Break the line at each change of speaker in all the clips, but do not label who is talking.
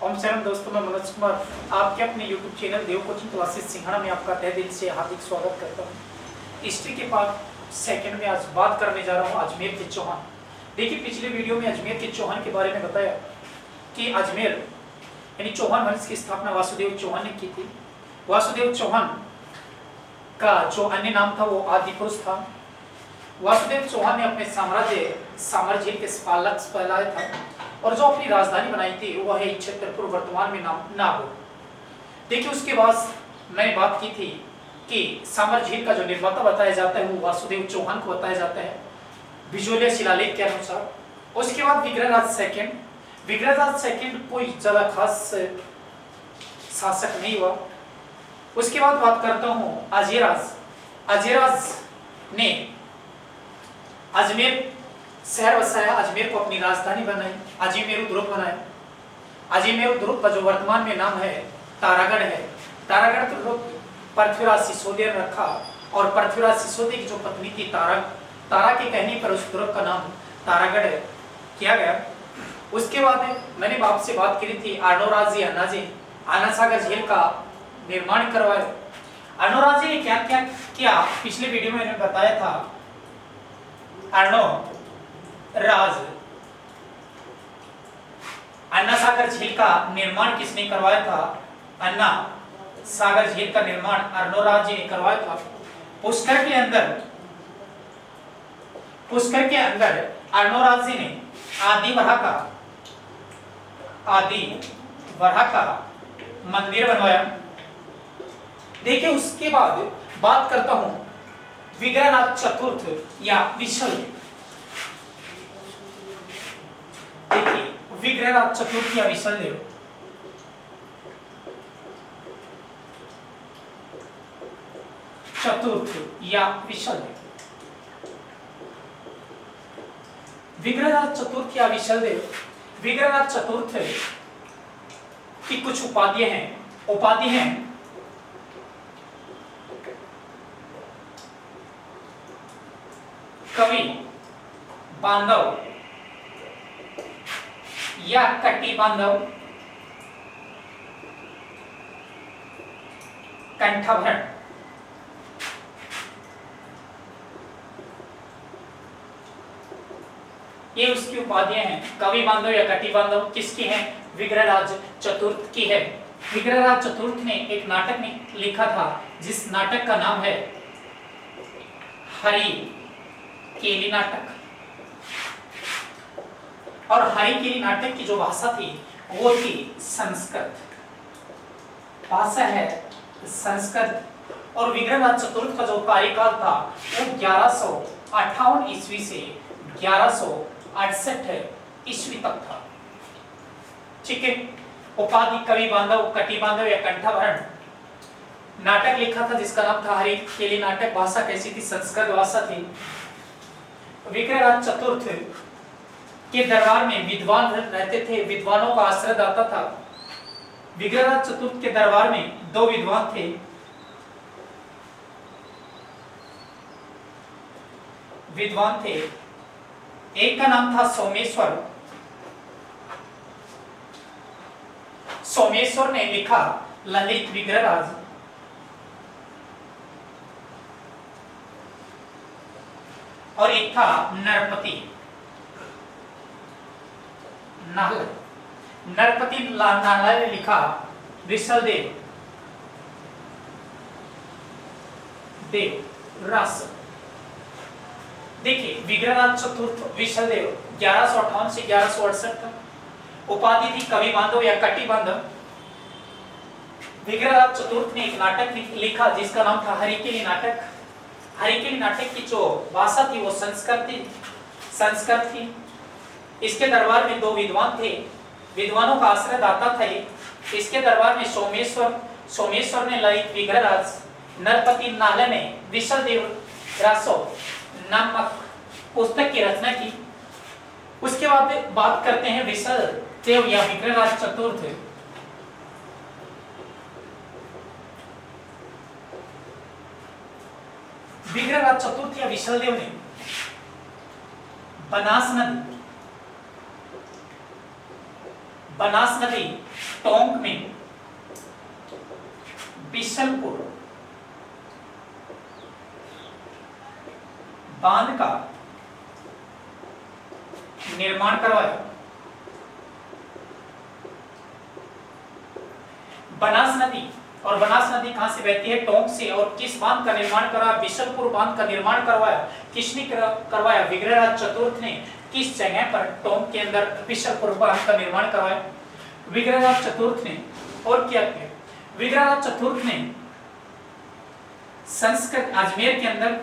ओम शरण दोस्तों, मैं मनोज कुमार आपके अपने YouTube चैनल देव कोचिंग क्लासेस सिंघाड़ा में आपका तहे दिल से हार्दिक स्वागत करता हूँ। हिस्ट्री के पार्ट सेकंड में आज बात करने जा रहा हूँ अजमेर के चौहान। देखिए, पिछले वीडियो में अजमेर के चौहान के बारे में बताया कि अजमेर यानी चौहान वंश की स्थापना वासुदेव चौहान ने की थी। वासुदेव चौहान का जो अन्य नाम था वो आदिपुरुष था। वासुदेव चौहान ने अपने साम्राज्य सामरझील के पालक फैलाया था और जो अपनी राजधानी बनाई थी वह है छतरपुर, वर्तमान में नाम नागौर। देखिए, उसके बाद मैंने बात की थी कि सामरझील का जो निर्माता बताया जाता है वो वासुदेव चौहान को बताया जाता है बिजोलिया शिलालेख के अनुसार। उसके बाद विग्रहराज सेकंड कोई ज्यादा खास शासक नहीं हुआ। उसके बाद बात करता हूँ अजयराज ने अजमेर शहर बसाया, अजमेर को अपनी राजधानी बनाई, अजमेरुद्दौला बनाया। अजमेरुद्दौला का जो वर्तमान में नाम है तारागढ़ है। तारागढ़ तो लोग पृथ्वीराज सिसोदिया ने रखा और पृथ्वीराज सिसोदिया की जो पत्नी थी तारा के कहने पर उस दुर्ग का नाम तारागढ़ किया गया। उसके बाद मैंने आपसे बात करी थी अर्णोराजी आना सागर झील का निर्माण करवाया। अर्णोराजी ने क्या क्या किया पिछले वीडियो में मैंने बताया था। अन्ना सागर झील का निर्माण किसने करवाया था? अन्ना सागर झील का निर्माण अर्णोराज जी ने करवाया था। पुष्कर के अंदर अर्णोराज जी ने आदि वराह का मंदिर बनवाया। देखिए, उसके बाद बात करता हूं विग्रहराज चतुर्थ या विशल। देखिए, विग्रहराज चतुर्थ या विशल देव विग्रहराज चतुर्थ या विशल देव विग्रहराज चतुर्थ की कुछ उपाधि हैं। कवि बांधव या कट्टी बांधव, कंठभरण, ये उसकी उपाधियां हैं। कवि बांधव या कट्टी बांधव किसकी हैं? विग्रहराज चतुर्थ की है। विग्रहराज चतुर्थ ने एक नाटक लिखा था जिस नाटक का नाम है हरि केली नाटक। और हरि केली नाटक की जो भाषा थी वो थी संस्कृत भाषा है, संस्कृत। और विग्रहराज चतुर्थ का जो कार्यकाल था वो 1158 ईस्वी से 1168 ईस्वी तक था। ठीक है। उपाधि कवि बांधव, कटी बांधव या कंठभरण। नाटक लिखा था जिसका नाम था हरि केली नाटक। भाषा कैसी थी? संस्कृत भाषा थी। विग्रहराज चतुर्थ के दरबार में विद्वान रहते थे, विद्वानों का आश्रय दाता था। विग्रहराज चतुर्थ के दरबार में दो विद्वान थे। एक का नाम था सोमेश्वर ने लिखा ललित विग्रहराज। और एक था नरपति नाला ने लिखा विशल देव रस। देखिए, विग्रहराज चतुर्थ विशल देव 1158 से 1168 तक। उपाधि थी कवि बांधव या कटी बांधव। विग्रहराज चतुर्थ ने एक नाटक लिखा जिसका नाम था हरि केली नाटक। हरि केली नाटक की जो भाषा थी वो संस्कृत थी। इसके दरबार में दो विद्वान थे, विद्वानों का आश्रय दाता था। इसके दरबार में सोमेश्वर ने ललित विग्रहराज, नरपति नाला ने विशल देव रासो नामक पुस्तक की रचना की। उसके बाद बात करते हैं विशल देव या विग्रहराज चतुर्थ। विग्रहराज चतुर्थ या विशल देव ने बनास नदी बनास नदी टोंक में बिशनपुर बांध का निर्माण करवाया। बनास नदी, और बनास नदी कहां से बहती है? टोंक से। और किस बांध का निर्माण करवाया? बिशनपुर बांध का निर्माण करवाया। किसने करवाया? विग्रहराज चतुर्थ ने। किस जगह पर? टोंक के अंदर बिशनपुर बांध का निर्माण करवाया विग्रहराज चतुर्थ ने। और क्या किया विग्रहराज चतुर्थ ने? संस्कृत अजमेर के अंदर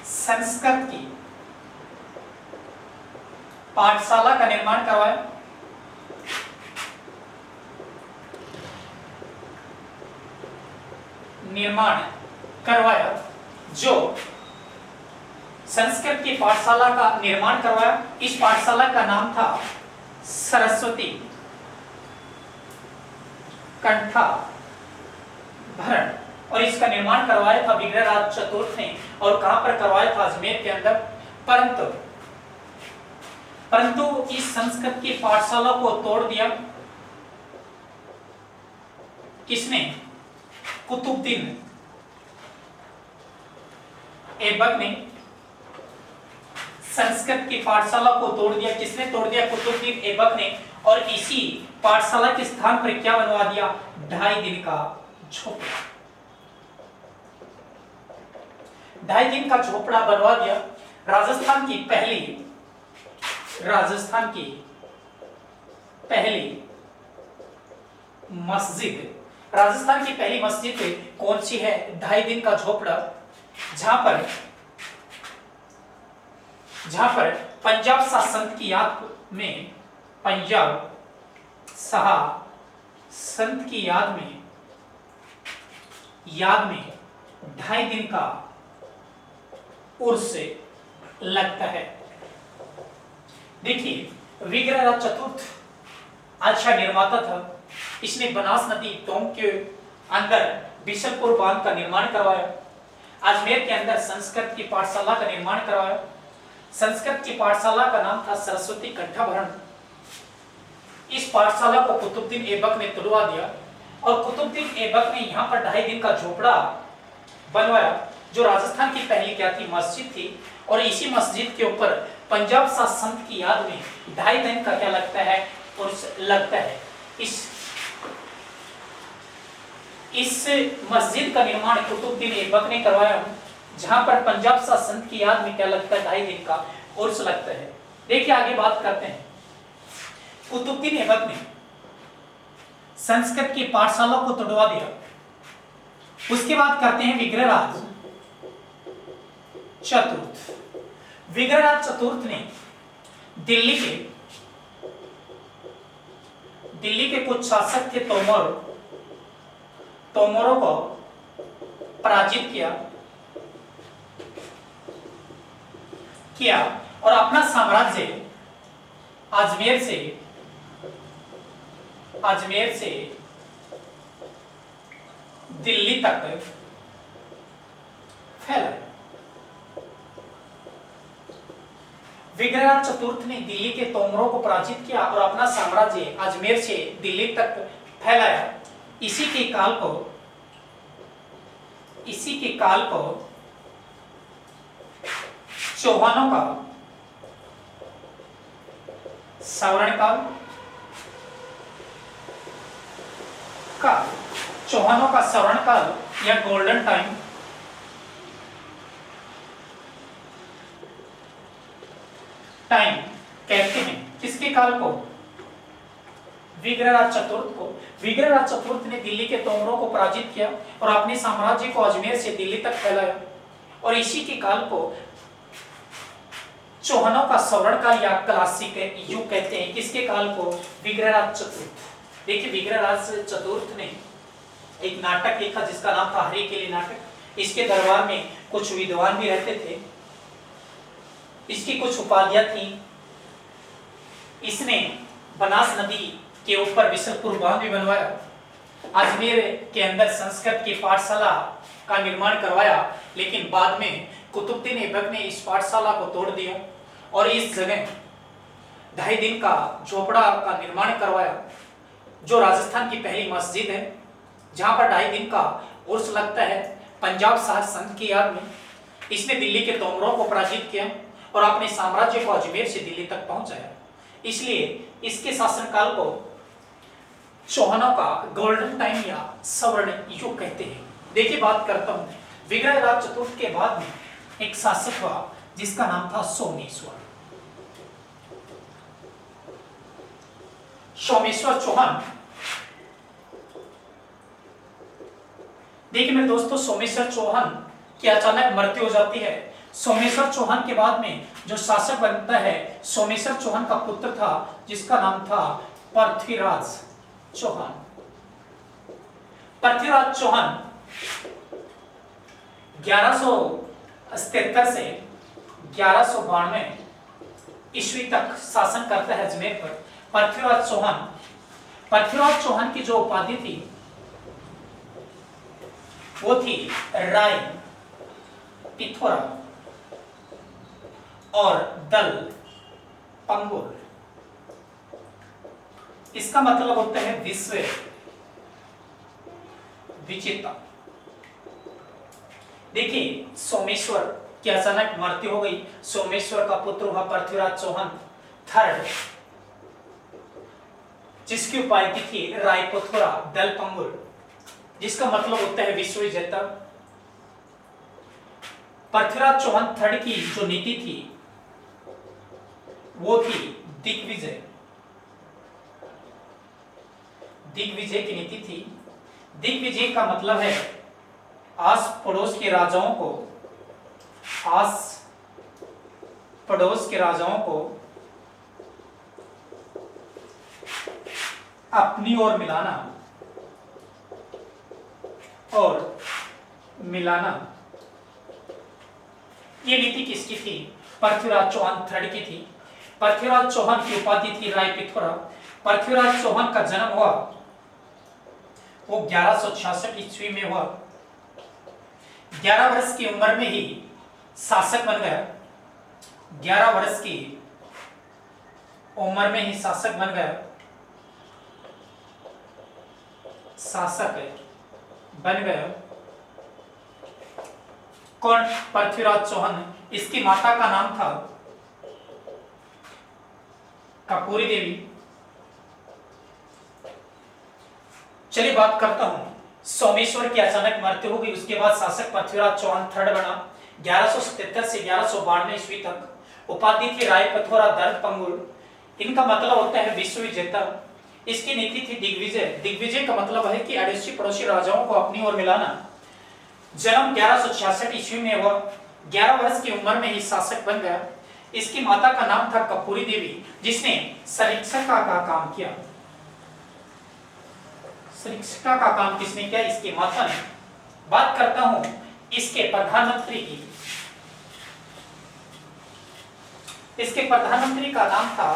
संस्कृत की पाठशाला का निर्माण करवाया। जो संस्कृत की पाठशाला का निर्माण करवाया, इस पाठशाला का नाम था सरस्वती कंठाभरण, और इसका निर्माण करवाया था विग्रहराज चतुर्थ ने। और कहां पर करवाया था? अजमेर के अंदर। परंतु इस संस्कृत की पाठशाला को तोड़ दिया किसने? कुतुबुद्दीन ऐबक ने संस्कृत की पाठशाला को तोड़ दिया। किसने तोड़ दिया? कुतुबुद्दीन ऐबक ने। और इसी पाठशाला के स्थान पर क्या बनवा दिया? 2.5 दिन का झोपड़ा। 2.5 दिन का झोपड़ा बनवा दिया। राजस्थान की पहली मस्जिद कौन सी है? 2.5 दिन का झोपड़ा, जहां पर पंजाब शाह संत की याद में 2.5 दिन का उर्स लगता है। देखिए विग्रहराज चतुर्थ अच्छा निर्माता था। इसने बनास नदी टोंक के अंदर बिशनपुर बांध का निर्माण करवाया। अजमेर के अंदर संस्कृत की पाठशाला का निर्माण करवाया। संस्कृत की पाठशाला का नाम था सरस्वती कंठाभरण। इस पाठशाला को कुतुबुद्दीन ऐबक ने तुड़वा दिया, और कुतुबुद्दीन ऐबक ने यहाँ पर 2.5 दिन का झोपड़ा बनवाया, जो राजस्थान की पहली क्या थी? मस्जिद थी। और इसी मस्जिद के ऊपर पंजाब शाह संत की याद में 2.5 दिन का क्या लगता है? उर्स लगता है। इस मस्जिद का निर्माण कुतुबुद्दीन ऐबक ने करवाया, जहां पर पंजाब शाह संत की याद में क्या लगता है? 2.5 दिन का उर्स लगता है। देखिए आगे बात करते हैं। कुतुबुद्दीन ऐबक ने संस्कृत की पाठशाला को तोड़वा दिया। उसके बाद करते हैं विग्रहराज चतुर्थ। विग्रहराज चतुर्थ ने दिल्ली के कुछ शासक थे तोमरों को पराजित किया और अपना साम्राज्य अजमेर से दिल्ली तक फैला। विग्रहराज चतुर्थ ने दिल्ली के तोमरों को पराजित किया और अपना साम्राज्य अजमेर से दिल्ली तक फैलाया। इसी के काल को चौहानों का सवर्ण काल या गोल्डन टाइम कहते हैं। किसके काल को? विग्रहराज चतुर्थ को। विग्रहराज चतुर्थ ने दिल्ली के तोमरों को पराजित किया और अपने साम्राज्य को अजमेर से दिल्ली तक फैलाया, और इसी के काल को चौहानों का स्वर्ण काल या क्लासिक युग कहते हैं। किसके काल को? विग्रहराज चतुर्थ। देखिए विग्रहराज चतुर्थ ने एक नाटक लिखा जिसका नाम था हरि के लिए नाटक। इसके दरबार में कुछ विद्वान भी रहते थे। इसकी कुछ उपाधियां थी। इसने बनास नदी के ऊपर बिशनपुर बांध भी बनवाया। अजमेर के अंदर संस्कृत की पाठशाला का निर्माण करवाया, लेकिन बाद में कुतुबुद्दीन ऐबक ने इस पाठशाला को तोड़ दिया और इस जगह 2.5 दिन का झोपड़ा का निर्माण करवाया, जो राजस्थान की पहली मस्जिद है, जहां पर 2.5 दिन का उर्स लगता है पंजाब साहब संत की याद में। इसने दिल्ली के तोमरों को पराजित किया और अपने साम्राज्य को अजमेर से दिल्ली तक पहुंचाया। इसलिए इसके शासनकाल को चौहानों का गोल्डन टाइम या स्वर्ण युग कहते हैं। देखिए बात करता हूं, विग्रहराज चतुर्थ के बाद में एक शासक हुआ जिसका नाम था सोमेश्वर। सोमेश्वर चौहान, देखिए मेरे दोस्तों, सोमेश्वर चौहान की अचानक मृत्यु हो जाती है। सोमेश्वर चौहान के बाद में जो शासक बनता है, सोमेश्वर चौहान का पुत्र था जिसका नाम था पृथ्वीराज चौहान। पृथ्वीराज चौहान 1177 से 1192 ईस्वी तक शासन करता है अजमेर पर। पृथ्वीराज चौहान की जो उपाधि थी वो थी राय पिथौरा और दल पंगुल। इसका मतलब होता है विश्व विजेता। देखिए सोमेश्वर की अचानक मृत्यु हो गई। सोमेश्वर का पुत्र हुआ पृथ्वीराज चौहान थर्ड, जिसकी उपाधि थी राय पिथौरा दल पंगुल, जिसका मतलब होता है विश्व विजेता। पृथ्वीराज चौहान थर्ड की जो नीति थी वो थी दिग्विजय। दिग्विजय की नीति थी। दिग्विजय का मतलब है आस पड़ोस के राजाओं को अपनी ओर मिलाना। ये नीति किसकी थी? पृथ्वीराज चौहान थर्ड की थी। पृथ्वीराज चौहान की उपाधि थी राय पिथौरा। पृथ्वीराज चौहान का जन्म हुआ वो 1166 ईस्वी में हुआ। 11 वर्ष की उम्र में ही शासक बन गया। 11 वर्ष की उम्र में ही शासक बन गया। कौन? पृथ्वीराज चौहान। इसकी माता का नाम था कपूरी देवी। चलिए बात करता हूं, सोमेश्वर की अचानक मृत्यु हो गई। उसके बाद शासक पृथ्वीराज चौहान थर्ड बना। 1177 से 1192 ईस्वी तक। उपाधि थी राय पिथौरा दल पंगुल। इनका मतलब होता है विश्व विजेता। इसकी नीति थी दिग्विजय। दिग्विजय का मतलब है कि अड़ोसी पड़ोसी राजाओं को अपनी ओर मिलाना। जन्म 1166 ईस्वी में हुआ। 11 वर्ष की उम्र में ही शासक बन गया। इसकी माता का नाम था कपूरी देवी, जिसने शिक्षिका का काम किया। शिक्षिका का काम किसने किया? इसकी माता ने। बात करता हूं इसके प्रधानमंत्री की। इसके प्रधानमंत्री का नाम था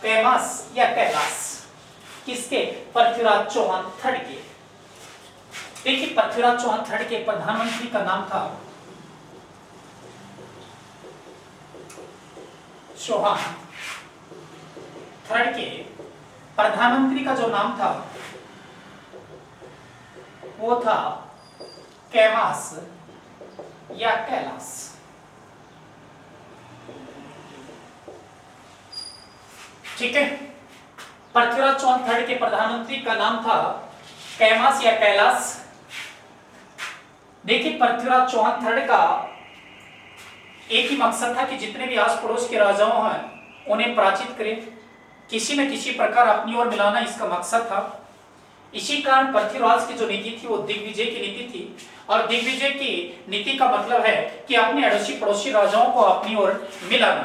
कैमास या कैलाश। किसके? पृथ्वीराज चौहान थर्ड के। देखिए पृथ्वीराज चौहान थर्ड के प्रधानमंत्री का नाम था चौहान। थर्ड के प्रधानमंत्री का जो नाम था वो था कैमास या कैलाश। ठीक है, पृथ्वीराज चौहान थर्ड के प्रधानमंत्री का नाम था कैमास या कैलाश। देखिए पृथ्वीराज चौहान थर्ड का एक ही मकसद था कि जितने भी आस पड़ोस के राजाओं हैं उन्हें पराजित करें, किसी न किसी प्रकार अपनी ओर मिलाना इसका मकसद था। इसी कारण पृथ्वीराज की जो नीति थी वो दिग्विजय की नीति थी। और दिग्विजय की नीति का मतलब है कि अपने अड़ोसी पड़ोसी राजाओं को अपनी ओर मिलाना।